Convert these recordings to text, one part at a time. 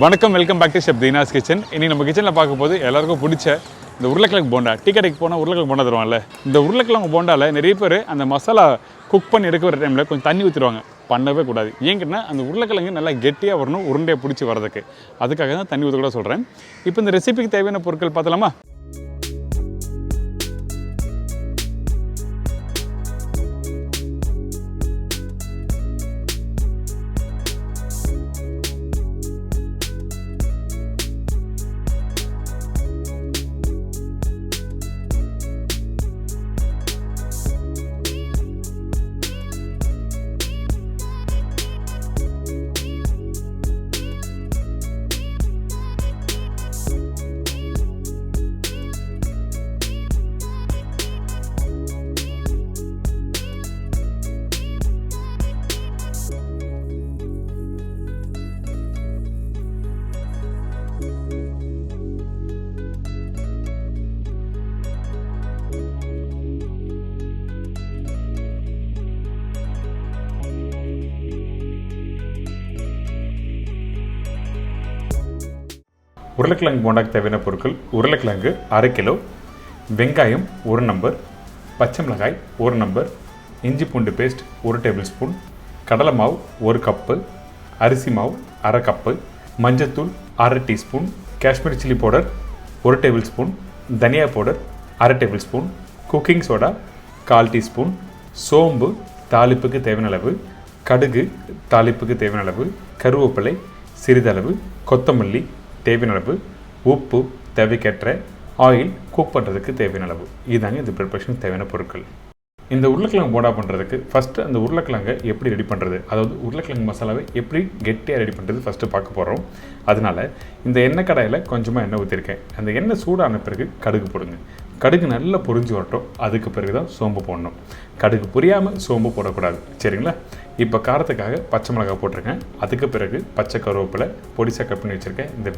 வணக்கம், welcome back to chef Deena's kitchen. இனி நம்ம கிச்சனில் பார்க்க போது எல்லாருக்கும் பிடிச்ச இந்த உருளைக்கிழங்கு போண்டா. டீ கடைக்கு போனால் உருளைக்கிழங்கு போண்டா தருவாங்கல்ல. இந்த உருளைக்கிழங்கு போண்டாவில் நிறைய பேர் அந்த மசாலா குக் பண்ணி எடுக்கிற டைமில் கொஞ்சம் தண்ணி ஊற்றிடுவாங்க. பண்ணவே கூடாது. ஏங்கன்னா அந்த உருளைக்கிழங்கு நல்லா கெட்டியாக வரணும், உருண்டையை பிடிச்சி வரதுக்கு. அதுக்காக தான் தண்ணி ஊற்ற கூட சொல்கிறேன். இப்போ இந்த ரெசிபிக்கு தேவையான பொருட்கள் பார்த்தலாமா? உருளைக்கிழங்கு போண்டாக்கு தேவையான பொருட்கள்: உருளைக்கிழங்கு 1/2 கிலோ, வெங்காயம் 1 நம்பர், பச்சை மிளகாய் 1 நம்பர், இஞ்சி பூண்டு பேஸ்ட் 1 டேபிள் ஸ்பூன், கடலை மாவு 1 கப்பு, அரிசி மாவு 1/2 கப்பு, மஞ்சத்தூள் 1/2 teaspoon, Kashmiri chilli powder 1 tablespoon, தனியா powder 1/2 tablespoon, cooking soda 1/4 teaspoon, சோம்பு தாளிப்புக்கு தேவையான அளவு, கடுகு தாளிப்புக்கு தேவையான அளவு, கருவேப்பிலை சிறிதளவு, கொத்தமல்லி தேவையான அளவு, உப்பு தேவைக்கேற்ற, ஆயில் குக் பண்ணுறதுக்கு தேவையான அளவு. இதுதாங்க இந்த ப்ரிப்பரேஷன் தேவையான பொருட்கள். இந்த உருளைக்கிழங்கு போண்டா பண்ணுறதுக்கு ஃபஸ்ட்டு அந்த உருளைக்கிழங்கை எப்படி ரெடி பண்ணுறது, அதாவது உருளைக்கிழங்கு மசாலாவை எப்படி கெட்டியாக ரெடி பண்ணுறது ஃபஸ்ட்டு பார்க்க போகிறோம். அதனால் இந்த எண்ணெய் கடாயில் கொஞ்சமாக எண்ணெய் ஊற்றிருக்கேன். அந்த எண்ணெய் சூடான பிறகு கடுகு போடுங்க. கடுகு நல்லா பொரிஞ்சு வரட்டும். அதுக்கு பிறகு தான் சோம்பு போடணும். கடுகு புரியாமல் சோம்பு போடக்கூடாது, சரிங்களா? இப்போ காரத்துக்காக பச்சை மிளகாய் போட்டிருக்கேன். அதுக்கு பிறகு பச்சை கருவேப்பிலை, பொடிசாக கட் பண்ணி வச்சுருக்கேன். இந்த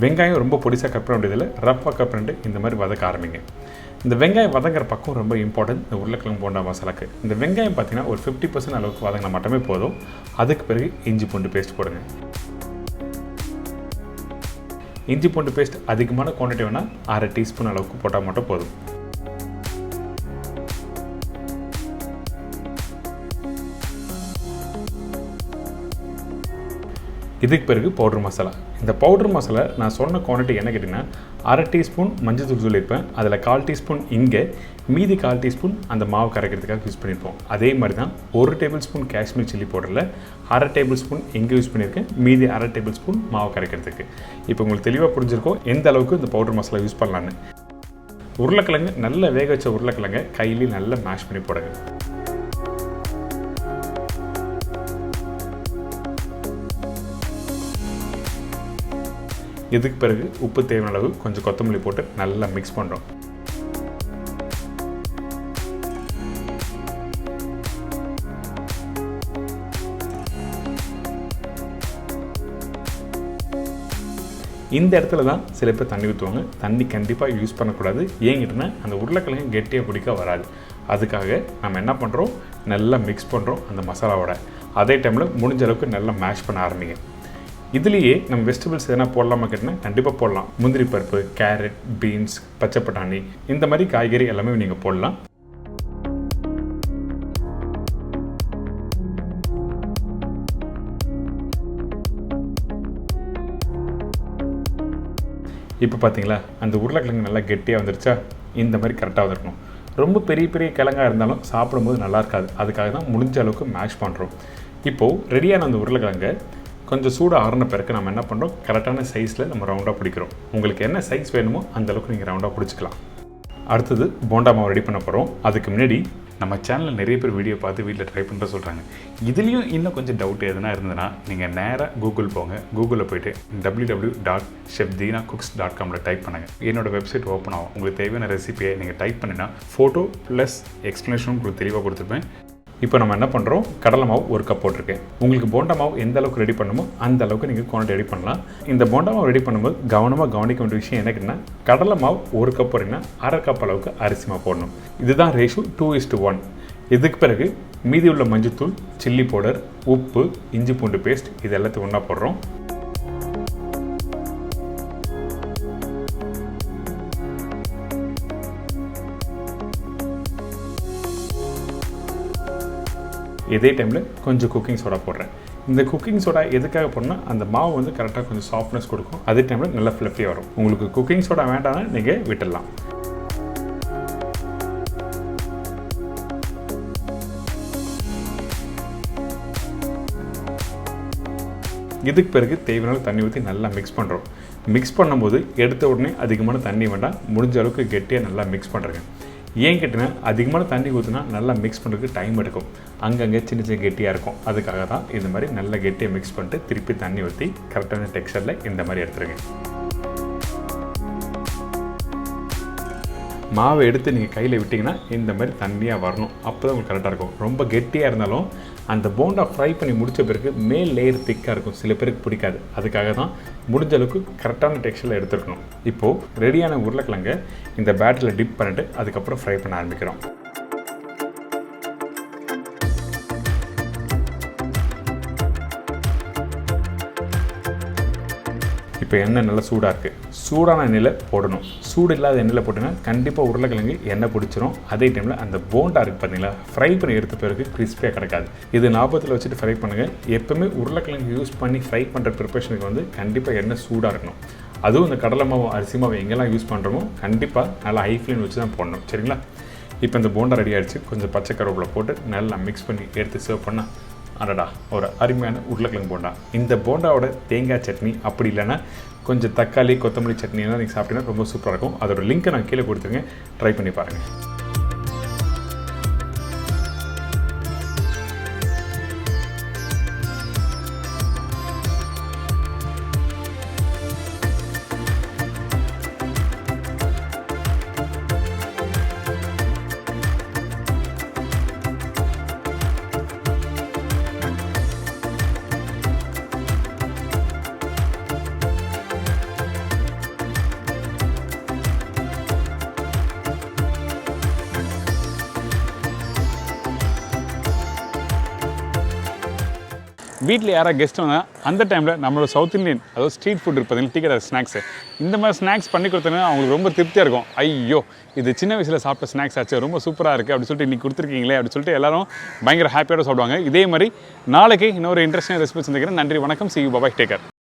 வெங்காயம் ரொம்ப பொடிசாக கட் பண்ண வேண்டியதில்லை, ரஃப்பாக கட் பண்ணிட்டு இந்த மாதிரி வதக்க ஆரம்பிங்க. இந்த வெங்காயம் வதங்குற பக்கம் ரொம்ப இம்பார்ட்டன்ட் இந்த உருளைக்கிழங்கு போண்டா மசாலாக்கு. இந்த வெங்காயம் பார்த்தீங்கன்னா ஒரு 50% அளவுக்கு வதங்கினா மட்டுமே போதும். அதுக்கு பிறகு இஞ்சி பூண்டு பேஸ்ட் போடுங்க. இஞ்சி பூண்டு பேஸ்ட் அதிகமான குவான்டிட்டி வேணால் 1/2 டீஸ்பூன் அளவுக்கு போட்டால் மட்டும் போதும். இதுக்கு பிறகு பவுடர் மசாலா. இந்த பவுடர் மசாலா நான் சொன்ன குவான்டிட்டி என்ன கேட்டிங்கன்னா 1/2 டீஸ்பூன் மஞ்சள் தூள் சொல்லியிருப்பேன். அதில் 1/4 டீஸ்பூன் இங்கே, மீதி 1/4 டீஸ்பூன் அந்த மாவு கரைக்கிறதுக்காக யூஸ் பண்ணியிருப்போம். அதே மாதிரி தான் 1 டேபிள் ஸ்பூன் காஷ்மீர் சில்லி பவுடரில் 1/2 டேபிள் ஸ்பூன் இங்கே யூஸ் பண்ணியிருக்கேன். மீதி 1/2 டேபிள் ஸ்பூன் மாவு கரைக்கிறதுக்கு. இப்போ உங்களுக்கு தெளிவாக புரிஞ்சிருக்கோம் எந்த அளவுக்கு இந்த பவுடர் மசாலா யூஸ் பண்ணலான்னு. உருளைக்கிழங்கு நல்லா வேக வச்ச உருளைக்கிழங்கை கையிலேயே நல்லா மேஷ் பண்ணி போடுங்க. இதுக்கு பிறகு உப்பு தேவையான அளவு, கொஞ்சம் கொத்தமல்லி போட்டு நல்லா மிக்ஸ் பண்ணுறோம். இந்த இடத்துல தான் சில பேர் தண்ணி ஊற்றுவாங்க. தண்ணி கண்டிப்பாக யூஸ் பண்ணக்கூடாது. ஏங்கிட்டனா அந்த உருளைக்கிழங்கு கெட்டியாக பிடிக்க வராது. அதுக்காக நம்ம என்ன பண்ணுறோம், நல்லா மிக்ஸ் பண்ணுறோம் அந்த மசாலாவோட. அதே டைமில் முடிஞ்ச அளவுக்கு நல்லா மேஷ் பண்ண ஆரம்பிங்க. இதுலேயே நம்ம வெஜிடபிள்ஸ் எதனா போடலாமா கேட்டினா கண்டிப்பாக போடலாம். முந்திரி பருப்பு, கேரட், பீன்ஸ், பச்சை பட்டாணி, இந்த மாதிரி காய்கறி எல்லாமே நீங்கள் போடலாம். இப்போ பார்த்தீங்களா அந்த உருளைக்கிழங்கு நல்லா கெட்டியாக வந்துருச்சா? இந்த மாதிரி கரெக்டாக வந்துருக்கணும். ரொம்ப பெரிய பெரிய கிழங்காக இருந்தாலும் சாப்பிடும்போது நல்லா இருக்காது. அதுக்காக தான் முடிஞ்ச அளவுக்கு மேஷ் பண்ணுறோம். இப்போது ரெடியான அந்த உருளைக்கிழங்கை கொஞ்சம் சூடாக ஆறின பிறகு நம்ம என்ன பண்ணுறோம், கரெக்டான சைஸில் நம்ம ரவுண்டாக பிடிக்கிறோம். உங்களுக்கு என்ன சைஸ் வேணுமோ அந்தளவுக்கு நீங்கள் ரவுண்டாக பிடிச்சிக்கலாம். அடுத்தது போண்டா மாவு ரெடி பண்ண போகிறோம். அதுக்கு முன்னாடி நம்ம சேனலில் நிறைய பேர் வீடியோ பார்த்து வீட்டில் ட்ரை பண்ணுற சொல்கிறாங்க. இதுலேயும் இன்னும் கொஞ்சம் டவுட் எதுனா இருந்ததுன்னா நீங்கள் நேராக கூகுள் போங்க. கூகுளில் போய்ட்டு www.chefdeenacooks.com டைப் பண்ணுங்கள். என்னோடய வெப்சைட் ஓப்பன் ஆகும். உங்களுக்கு தேவையான ரெசிபியை நீங்கள் டைப் பண்ணினா ஃபோட்டோ ப்ளஸ் எக்ஸ்ப்ளனேஷனும் உங்களுக்கு தெளிவாக கொடுத்துருப்பேன். இப்போ நம்ம என்ன பண்ணுறோம், கடலை மாவு 1 கப் போட்டிருக்கேன். உங்களுக்கு போண்டா மாவு எந்த அளவுக்கு ரெடி பண்ணுமோ அந்த அளவுக்கு நீங்கள் குவான்டிட்டி ரெடி பண்ணலாம். இந்த போண்டா மாவு ரெடி பண்ணும்போது கவனமாக கவனிக்க வேண்டிய விஷயம் என்னன்னா, கடலை மாவு 1 கப் போடுறீங்கன்னா 1/2 கப் அளவுக்கு அரிசி மாவு போடணும். இதுதான் ரேஷியோ 2:1. இதுக்கு பிறகு மீதி உள்ள மஞ்சத்தூள், சில்லி பவுடர், உப்பு, இஞ்சி பூண்டு பேஸ்ட் இது எல்லாத்தையும் ஒன்றா போடுறோம். இதே டைமில் கொஞ்சம் குக்கிங் சோடா போடுறேன். இந்த குக்கிங் சோடா எதுக்காக போடணும்னா அந்த மாவு வந்து கரெக்டாக கொஞ்சம் சாஃப்ட்னஸ் கொடுக்கும். அதே டைமில் நல்லா ஃப்ளஃபியாக வரும். உங்களுக்கு குக்கிங் சோடா வேண்டாம்னா நீங்கள் விட்டுடலாம். இதுக்கு பிறகு தேவையான தண்ணி ஊற்றி நல்லா மிக்ஸ் பண்ணுறோம். மிக்ஸ் பண்ணும்போது எடுத்த உடனே அதிகமான தண்ணி வேண்டாம், முடிஞ்ச அளவுக்கு கெட்டியாக நல்லா மிக்ஸ் பண்ணுறேங்க. ஏன் கேட்டினா அதிகமான தண்ணி ஊற்றினா நல்லா மிக்ஸ் பண்ணுறதுக்கு டைம் எடுக்கும், அங்கங்கே சின்ன சின்ன கெட்டியாக இருக்கும். அதுக்காக தான் இந்த மாதிரி நல்லா கெட்டியாக மிக்ஸ் பண்ணிட்டு திருப்பி தண்ணி ஊற்றி கரெக்டான டெக்ஸ்சரில் இந்த மாதிரி எடுத்துருங்க. மாவை எடுத்து நீங்கள் கையில் விட்டிங்கன்னா இந்த மாதிரி தண்ணியாக வரணும், அப்போ தான் உங்களுக்கு கரெக்டாக இருக்கும். ரொம்ப கெட்டியாக இருந்தாலும் அந்த போண்டா ஃப்ரை பண்ணி முடித்த பிறகு மேல் லேயர் திக்காக இருக்கும், சில பேருக்கு பிடிக்காது. அதுக்காக தான் முடிஞ்ச அளவுக்கு கரெக்டான டெக்ஸ்சரில் எடுத்துருக்கணும். இப்போது ரெடியான உருளைக்கிழங்கை இந்த பேட்டரில் டிப் பண்ணிட்டு அதுக்கப்புறம் ஃப்ரை பண்ண ஆரம்பிக்கிறோம். இப்போ எண்ணெய் நல்லா சூடாக இருக்குது. சூடான எண்ணெயில் போடணும். சூடு இல்லாத எண்ணெயில் போட்டிங்கன்னா கண்டிப்பாக உருளைக்கிழங்கு எண்ணெய் பிடிச்சிரும். அதே டைமில் அந்த போண்டா இருக்குது பார்த்தீங்களா, ஃப்ரை பண்ணி எடுத்த பிறகு கிறிஸ்பியாக கிடைக்காது. இது ஞாபகத்தில் வச்சுட்டு ஃப்ரை பண்ணுங்கள். எப்போவுமே உருளைக்கிழங்கு யூஸ் பண்ணி ஃப்ரை பண்ணுற ப்ரிப்பரேஷனுக்கு வந்து கண்டிப்பாக எண்ணெய் சூடாக இருக்கணும். அதுவும் இந்த கடலை மாவு, அரிசி மாவு எங்கெல்லாம் யூஸ் பண்ணுறோமோ கண்டிப்பாக நல்லா ஹை ஃப்ளேம் வச்சு தான் போடணும். சரிங்களா? இப்போ இந்த போண்டா ரெடி ஆகிடுச்சு. கொஞ்சம் பச்சை கருவேப்பிலை போட்டு நல்லா மிக்ஸ் பண்ணி எடுத்து சர்வ் பண்ணால் அடடா ஒரு அருமையான உருளைக்கிழங்கு போண்டா. இந்த போண்டாவோட தேங்காய் சட்னி அப்படி இல்லைன்னா கொஞ்சம் தக்காளி கொத்தமல்லி சட்னிலாம் நீங்கள் சாப்பிட்டீங்கன்னா ரொம்ப சூப்பராக இருக்கும். அதோட லிங்க்கை நான் கீழே கொடுத்துருங்க, ட்ரை பண்ணி பாருங்கள். வீட்டில் யாராவது கெஸ்ட் வந்தால் அந்த டைமில் நம்மளோட சவுத் இந்தியன் அதாவது ஸ்ட்ரீட் ஃபுட் இருப்பதுங்க, டீ கடை ஸ்நாக்ஸு, இந்த மாதிரி ஸ்நாக்ஸ் பண்ணி கொடுத்தோன்னா அவங்களுக்கு ரொம்ப திருப்தியாக இருக்கும். ஐயோ இது சின்ன வயசில் சாப்பிட்ட ஸ்நாக்ஸ் ஆச்சு, ரொம்ப சூப்பராக இருக்குது அப்படி சொல்லிட்டு இன்றைக்கி கொடுத்துருக்கீங்களே அப்படி சொல்லிட்டு எல்லாரும் பயங்கர ஹாப்பியோட சாப்பிடுவாங்க. இதே மாதிரி நாளைக்கு இன்னொரு இன்ட்ரெஸ்டிங் ரெசிபி சந்திக்கிறேன். நன்றி, வணக்கம், see you, bye bye, take care.